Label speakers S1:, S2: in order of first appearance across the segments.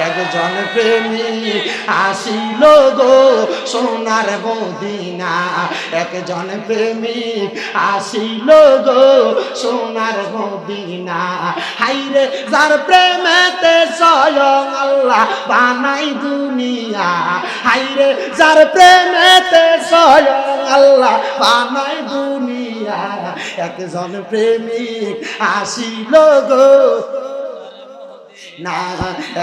S1: একজন প্রেমিক আসিল গো সোনার মদিনা, একজন প্রেমিক আসিল গো সোনার মদিনা। হাইরে যার প্রেমেতে স্বয়ং আল্লাহ বানাই দুনিয়া, হাইরে যার প্রেমেতে স্বয়ং আল্লাহ বানাই দুনিয়া, একজন প্রেমিক আসিল গো না,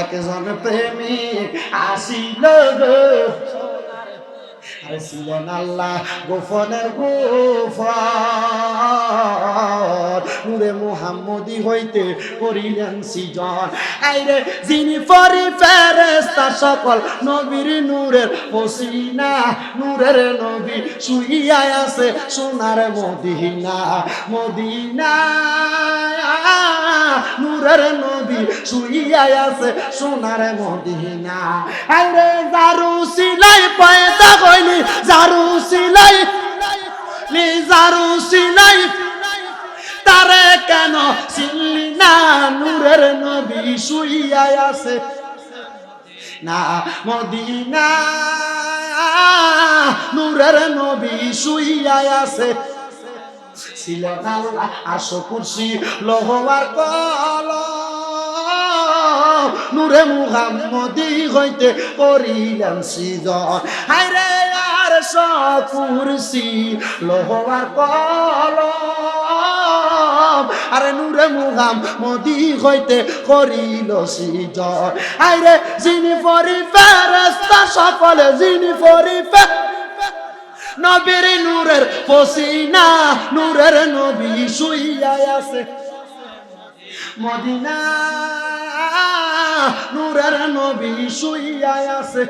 S1: একজন প্রেমিক আসিল গো। আরে ছিলেন আল্লাহ গোপনের গোপন, নূরে মুহাম্মদি হইতে করিলেন সৃজন। আইরে যিনি পরি ফেরেশতা সকল নবীর নূরের পসিনা, নূরের নবী শুইয়া আছে সোনার মদিনা, মদিনা নূরের নবী শুইয়া আছে সোনার মদিনা। আইরে জারু সিলাই পয়দা কইলি, জারু সিলাই জারু সিলাই তারে কেন চিনলি না, নূরের নবী শুইয়া আছে না মদিনা, নূরের নবী শুইয়া আছে। ছিলেন আল্লাহ আরশ কুরসি লৌহ আর কলম, নূরে মুহাম্মদি হইতে করিলেন সৃজন। হায়রে আরশ কুরসি লৌহ আর কলম, আরে নূরে মুহাম্মদি হইতে করিল সৃজন। হায়রে যিনি পরি ফেরেশতা সকলে, যিনি পরি নবীর নূরের পসিনা, নূরের নবী শুইয়া আছে মদিনা, নূরের নবী শুইয়া আছে।